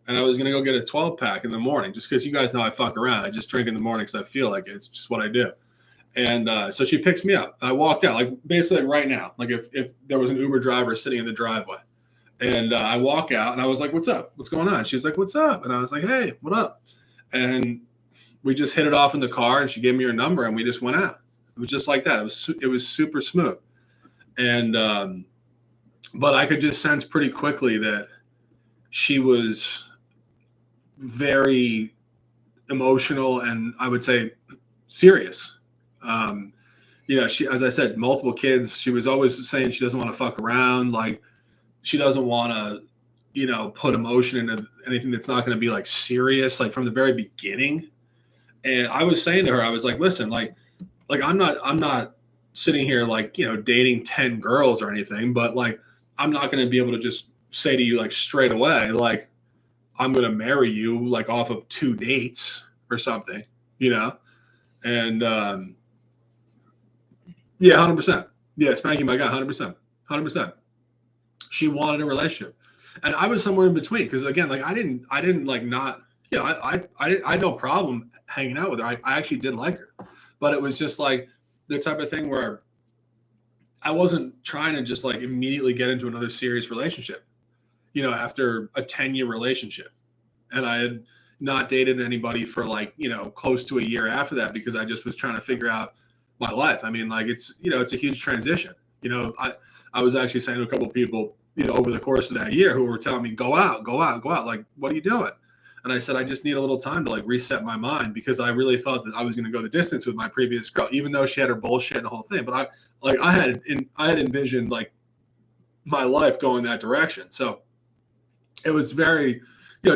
and I was going to go get a 12-pack in the morning just because you guys know I fuck around. I just drink in the morning because I feel like it. It's just what I do. And so she picks me up. I walked out, like basically right now, like if there was an Uber driver sitting in the driveway. And I walk out and I was like, what's up? What's going on? She was like, what's up? And I was like, hey, what up? And we just hit it off in the car, and she gave me her number and we just went out. It was just like that. It was super smooth. And but I could just sense pretty quickly that she was very emotional and I would say serious. She, as I said, multiple kids. She was always saying she doesn't want to fuck around. Like she doesn't want to, put emotion into anything that's not going to be like serious, like from the very beginning. And I was saying to her, I was like, listen, like I'm not sitting here like, dating 10 girls or anything, but like, I'm not going to be able to just say to you like straight away, like I'm going to marry you like off of 2 dates or something, and, yeah, 100%. Yeah, spanking my guy, 100%. She wanted a relationship, and I was somewhere in between because again, like I didn't like not. I had no problem hanging out with her. I actually did like her, but it was just like the type of thing where I wasn't trying to just like immediately get into another serious relationship. After a 10-year relationship, and I had not dated anybody for like close to a year after that because I just was trying to figure out my life. I mean, like it's a huge transition. I was actually saying to a couple of people, over the course of that year who were telling me, go out. Like, what are you doing? And I said, I just need a little time to like reset my mind because I really thought that I was going to go the distance with my previous girl, even though she had her bullshit and the whole thing. But I had envisioned like my life going that direction. So it was very,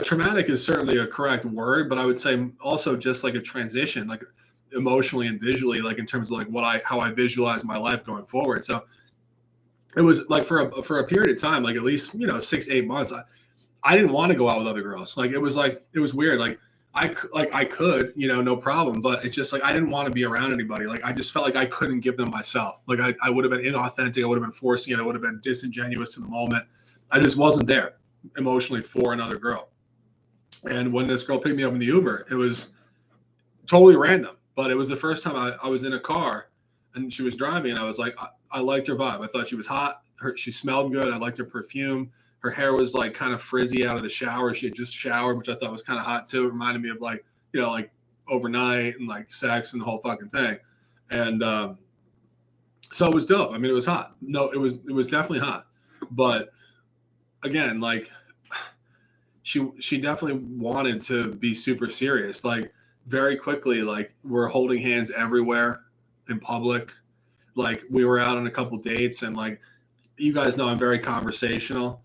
traumatic is certainly a correct word, but I would say also just like a transition, like emotionally and visually, like in terms of like how I visualize my life going forward. So it was like for a period of time, like at least 6-8 months, I didn't want to go out with other girls. Like it was weird. Like I could, no problem. But it's just like I didn't want to be around anybody. Like I just felt like I couldn't give them myself. Like I would have been inauthentic. I would have been forcing it. I would have been disingenuous in the moment. I just wasn't there emotionally for another girl. And when this girl picked me up in the Uber, it was totally random. But it was the first time I was in a car and she was driving, and I was like, I liked her vibe. I thought she was hot. She smelled good. I liked her perfume. Her hair was like kind of frizzy out of the shower. She had just showered, which I thought was kind of hot too. It reminded me of like, like overnight and like sex and the whole fucking thing. And so it was dope. I mean, it was hot. No, it was definitely hot. But again, like she definitely wanted to be super serious. Like very quickly, like we're holding hands everywhere in public. Like we were out on a couple dates, and like you guys know I'm very conversational.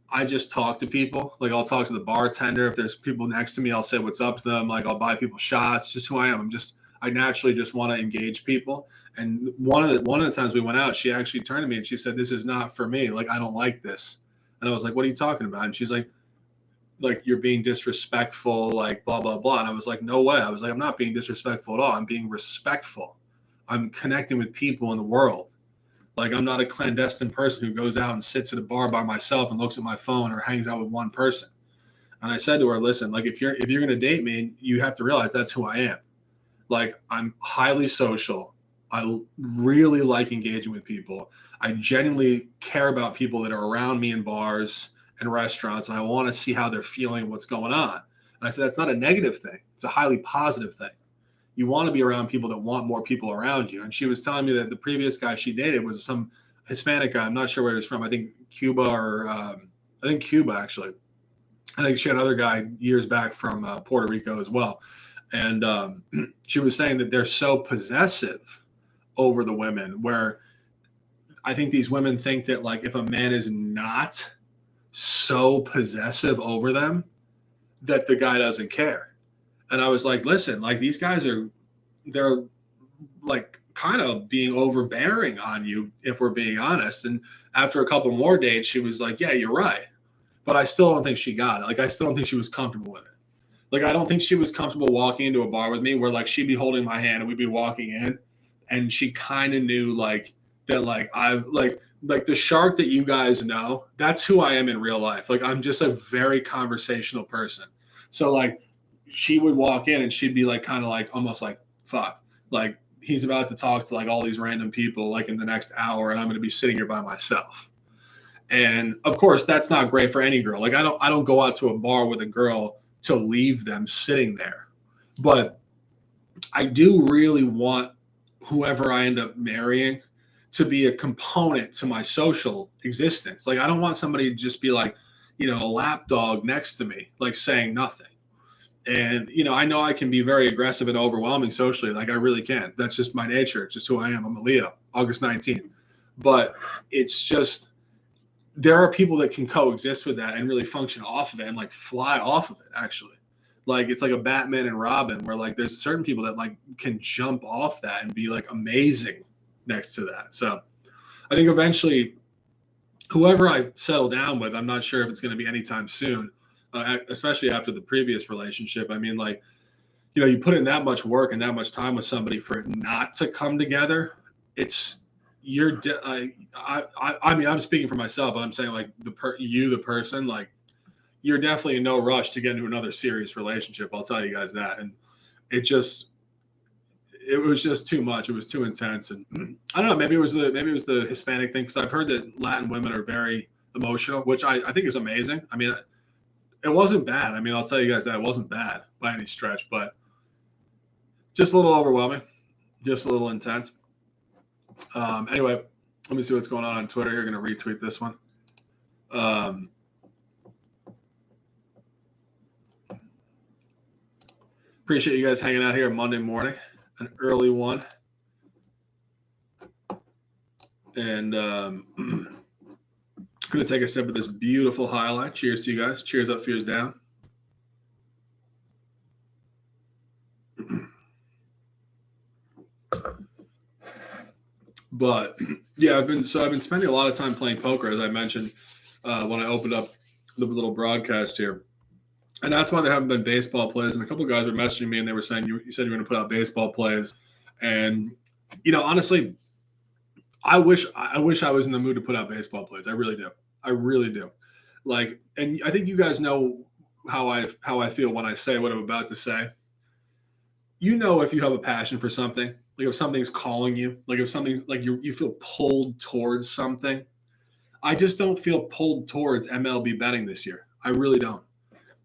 I just talk to people. Like I'll talk to the bartender. If there's people next to me, I'll say what's up to them. Like I'll buy people shots. Just who I am. I naturally just want to engage people. And one of the times we went out, she actually turned to me and she said, "This is not for me. Like I don't like this." And I was like, "What are you talking about?" And she's like you're being disrespectful, like blah blah blah. And I was like, "No way." I was like, "I'm not being disrespectful at all. I'm being respectful. I'm connecting with people in the world. Like I'm not a clandestine person who goes out and sits at a bar by myself and looks at my phone or hangs out with one person." And I said to her, "Listen, like if you're going to date me, you have to realize that's who I am. Like I'm highly social. I really like engaging with people. I genuinely care about people that are around me in bars and restaurants, and I want to see how they're feeling, what's going on." And I said, "That's not a negative thing. It's a highly positive thing. You want to be around people that want more people around you." And she was telling me that the previous guy she dated was some Hispanic guy. I'm not sure where he was from. I think Cuba or I think Cuba, actually. I think she had another guy years back from Puerto Rico as well. And she was saying that they're so possessive over the women, where I think these women think that like if a man is not so possessive over them, that the guy doesn't care. And I was like, listen, like these guys they're like kind of being overbearing on you, if we're being honest. And after a couple more dates, she was like, "Yeah, you're right." But I still don't think she got it. Like, I still don't think she was comfortable with it. Like, I don't think she was comfortable walking into a bar with me where like she'd be holding my hand and we'd be walking in, and she kind of knew like that, like I've like the shark that you guys know, that's who I am in real life. Like I'm just a very conversational person. So like she would walk in and she'd be like kind of like almost like, fuck, like he's about to talk to like all these random people like in the next hour, and I'm going to be sitting here by myself. And of course that's not great for any girl. Like I don't go out to a bar with a girl to leave them sitting there. But I do really want whoever I end up marrying to be a component to my social existence. Like I don't want somebody to just be like, a lapdog next to me, like saying nothing. And I know I can be very aggressive and overwhelming socially. Like I really can. That's just my nature. It's just who I am. I'm a Leo, August 19th. But it's just there are people that can coexist with that and really function off of it and like fly off of it, actually. Like it's like a Batman and Robin, where like there's certain people that like can jump off that and be like amazing next to that. So I think eventually whoever I settle down with, I'm not sure if it's going to be anytime soon, especially after the previous relationship. I mean, like, you put in that much work and that much time with somebody for it not to come together. It's I mean, I'm speaking for myself, but I'm saying like the person, like you're definitely in no rush to get into another serious relationship. I'll tell you guys that. And it was just too much. It was too intense. And I don't know, maybe it was the Hispanic thing. Cause I've heard that Latin women are very emotional, which I think is amazing. I mean, it wasn't bad. I mean, I'll tell you guys that it wasn't bad by any stretch, but just a little overwhelming, just a little intense. Anyway, let me see what's going on Twitter here. Going to retweet this one. Appreciate you guys hanging out here Monday morning, an early one. And going to take a sip of this beautiful highlight. Cheers to you guys. Cheers up, fears down. But yeah, I've been spending a lot of time playing poker, as I mentioned when I opened up the little broadcast here. And that's why there haven't been baseball plays. And a couple of guys were messaging me and they were saying, you said you were going to put out baseball plays. And, honestly, I wish I was in the mood to put out baseball plays. I really do. I really do. Like, and I think you guys know how I feel when I say what I'm about to say. If you have a passion for something, like if something's calling you, like if something's like you feel pulled towards something. I just don't feel pulled towards MLB betting this year. I really don't.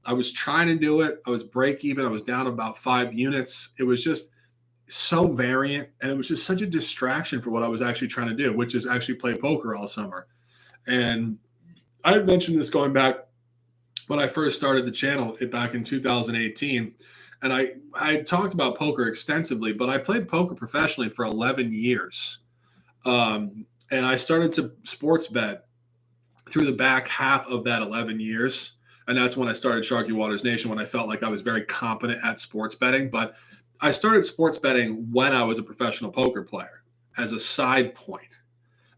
I was trying to do it. I was break even. I was down about 5 units. It was just so variant, and it was just such a distraction for what I was actually trying to do, which is actually play poker all summer. And I had mentioned this going back when I first started the channel back in 2018. And I had talked about poker extensively, but I played poker professionally for 11 years. And I started to sports bet through the back half of that 11 years. And that's when I started Sharky Waters Nation, when I felt like I was very competent at sports betting. But I started sports betting when I was a professional poker player as a side point.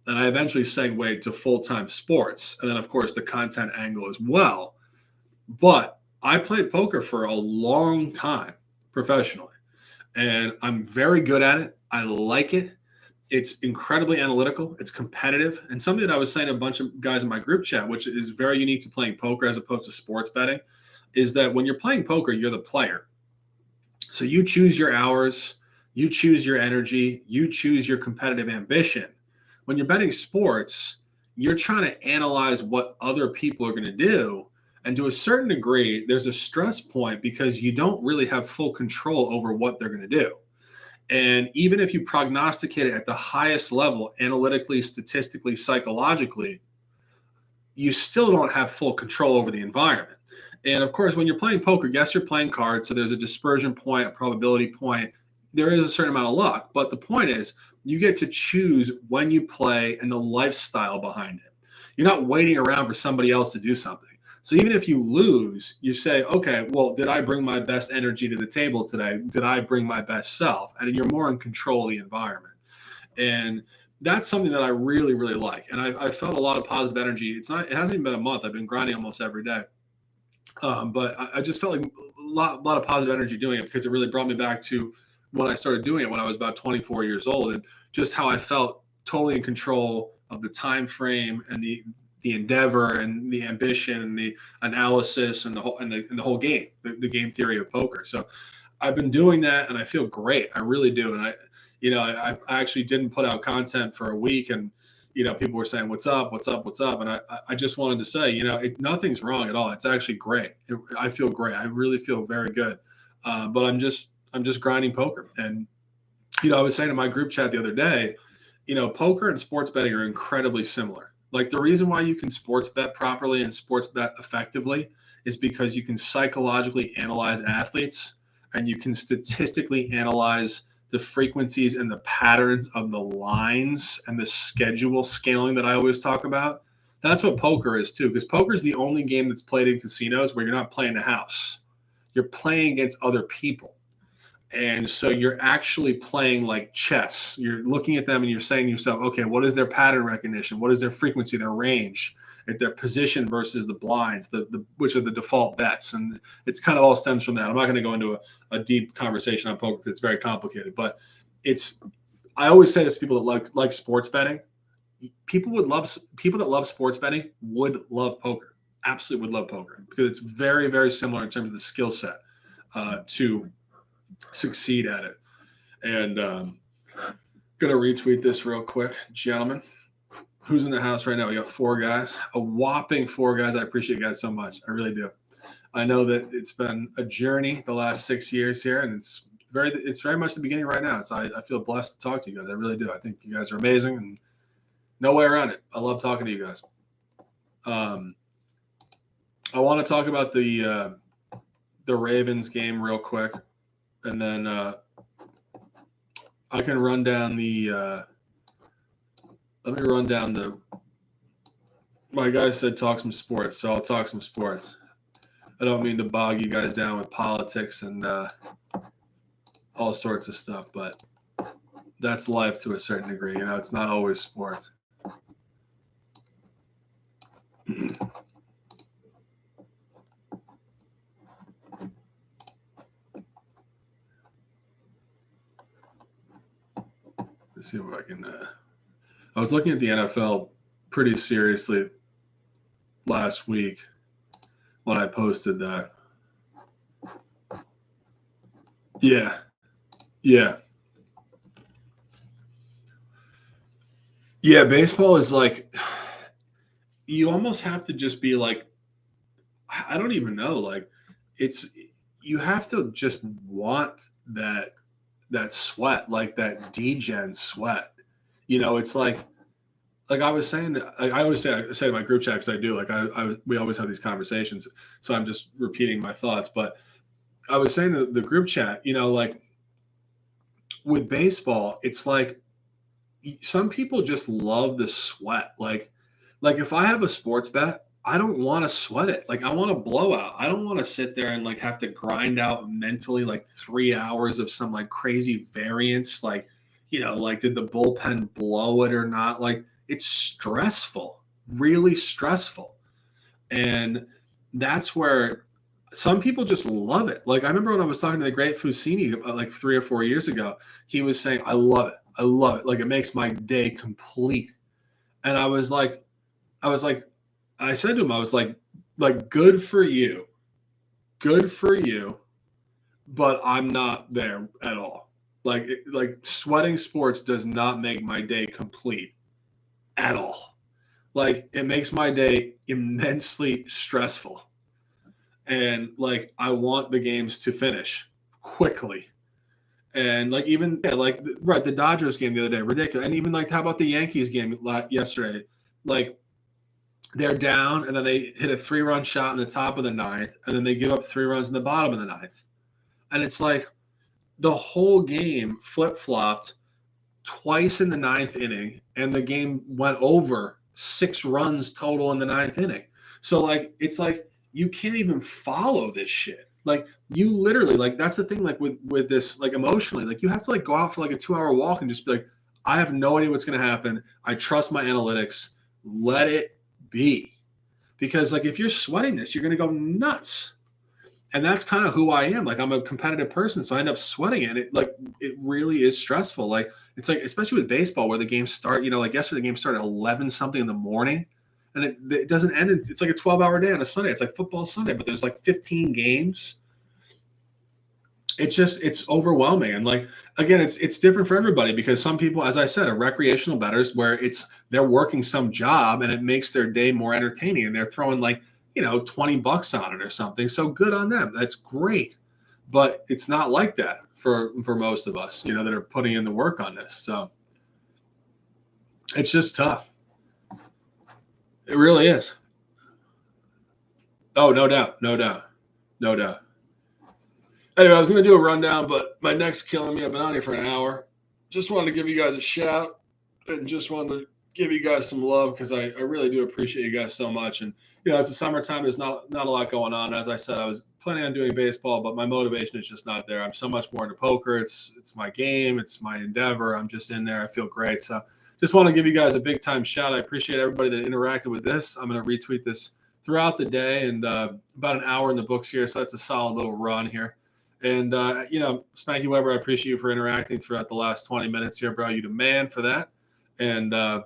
And I eventually segued to full-time sports. And then, of course, the content angle as well. But I played poker for a long time professionally. And I'm very good at it. I like it. It's incredibly analytical. It's competitive. And something that I was saying to a bunch of guys in my group chat, which is very unique to playing poker as opposed to sports betting, is that when you're playing poker, you're the player. So you choose your hours, you choose your energy, you choose your competitive ambition. When you're betting sports, you're trying to analyze what other people are going to do. And to a certain degree, there's a stress point because you don't really have full control over what they're going to do. And even if you prognosticate it at the highest level, analytically, statistically, psychologically, you still don't have full control over the environment. And of course, when you're playing poker, yes, you're playing cards. So there's a dispersion point, a probability point. There is a certain amount of luck. But the point is, you get to choose when you play and the lifestyle behind it. You're not waiting around for somebody else to do something. So even if you lose, you say, okay, well, did I bring my best energy to the table today? Did I bring my best self? And you're more in control of the environment. And that's something that I really, really like. And I've felt a lot of positive energy. It hasn't even been a month. I've been grinding almost every day. But I just felt like a lot of positive energy doing it because it really brought me back to when I started doing it when I was about 24 years old, and just how I felt totally in control of the time frame and the endeavor and the ambition and the analysis and the whole game, the game theory of poker. So I've been doing that and I feel great. I really do. And I actually didn't put out content for a week, and people were saying, what's up? And I just wanted to say, nothing's wrong at all. It's actually great. I feel great. I really feel very good. But I'm just grinding poker. And, I was saying in my group chat the other day, poker and sports betting are incredibly similar. Like, the reason why you can sports bet properly and sports bet effectively is because you can psychologically analyze athletes and you can statistically analyze the frequencies and the patterns of the lines and the schedule scaling that I always talk about. That's what poker is too, because poker is the only game that's played in casinos where you're not playing a house. You're playing against other people. And so you're actually playing like chess. You're looking at them and you're saying to yourself, okay, what is their pattern recognition? What is their frequency, their range, at their position versus the blinds, which are the default bets? And it's kind of all stems from that. I'm not going to go into a deep conversation on poker because it's very complicated. But I always say this to people that like sports betting. People that love sports betting would love poker. Absolutely would love poker because it's very, very similar in terms of the skill set to succeed at it. And gonna retweet this real quick, gentlemen. Who's in the house right now? We got 4 guys, a whopping 4 guys. I appreciate you guys so much. I really do. I know that it's been a journey the last 6 years here, and it's very much the beginning right now. I feel blessed to talk to you guys. I really do. I think you guys are amazing, and no way around it. I love talking to you guys. I want to talk about the Ravens game real quick. And then I can run down let me run down my guy said talk some sports, so I'll talk some sports. I don't mean to bog you guys down with politics and all sorts of stuff, but that's life to a certain degree. It's not always sports. see if I can. I was looking at the NFL pretty seriously last week when I posted that. Yeah. Yeah. Yeah. Baseball is like, you almost have to just be like, I don't even know. Like, it's, you have to just want that sweat, like that degen sweat. It's like I was saying, I always say to my group chat, because I do, like we always have these conversations. So I'm just repeating my thoughts. But I was saying to the group chat, like with baseball, it's like some people just love the sweat. Like if I have a sports bet, I don't want to sweat it. Like I want to blow out. I don't want to sit there and like have to grind out mentally like 3 hours of some like crazy variance. Like did the bullpen blow it or not? Like it's stressful, really stressful. And that's where some people just love it. Like I remember when I was talking to the great Fusini like 3 or 4 years ago, he was saying, I love it. I love it. Like it makes my day complete. And I said to him, I was like, good for you. Good for you. But I'm not there at all. Like sweating sports does not make my day complete at all. Like it makes my day immensely stressful. And like I want the games to finish quickly. And like even like right, the Dodgers game the other day, ridiculous. And even like how about the Yankees game yesterday? Like they're down, and then they hit a 3-run shot in the top of the ninth, and then they give up 3 runs in the bottom of the ninth. And it's like the whole game flip-flopped twice in the ninth inning, and the game went over 6 runs total in the ninth inning. So like it's like you can't even follow this shit. Like you literally, like that's the thing, like with this, like emotionally, like you have to like go out for like a 2-hour walk and just be like, I have no idea what's gonna happen. I trust my analytics. Let it be. Because like if you're sweating this, you're gonna go nuts. And that's kind of who I am. Like I'm a competitive person, so I end up sweating it. It really is stressful. Like it's like, especially with baseball where the games start, like yesterday the game started at 11 something in the morning, and it doesn't end. It's like a 12-hour day on a Sunday. It's like football Sunday, but there's like 15 games. It's overwhelming. And like, again, it's different for everybody, because some people, as I said, are recreational bettors where they're working some job and it makes their day more entertaining, and they're throwing like, $20 on it or something. So good on them. That's great. But it's not like that for most of us, that are putting in the work on this. So it's just tough. It really is. Oh, no doubt. No doubt. No doubt. Anyway, I was going to do a rundown, but my neck's killing me. I've been on here for an hour. Just wanted to give you guys a shout, and just wanted to give you guys some love, because I really do appreciate you guys so much. And, it's the summertime. There's not a lot going on. As I said, I was planning on doing baseball, but my motivation is just not there. I'm so much more into poker. It's my game. It's my endeavor. I'm just in there. I feel great. So just want to give you guys a big time shout. I appreciate everybody that interacted with this. I'm going to retweet this throughout the day, and about an hour in the books here. So that's a solid little run here. And, Spanky Weber, I appreciate you for interacting throughout the last 20 minutes here, bro. You the man for that. And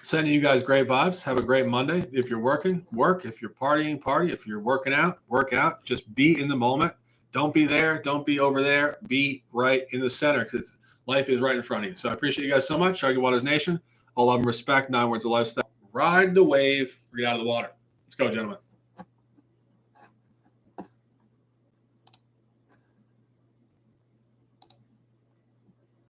sending you guys great vibes. Have a great Monday. If you're working, work. If you're partying, party. If you're working out, work out. Just be in the moment. Don't be there. Don't be over there. Be right in the center, because life is right in front of you. So I appreciate you guys so much. Shaggy Waters Nation. All love and respect. 9 words of lifestyle. Ride the wave. Read out of the water. Let's go, gentlemen.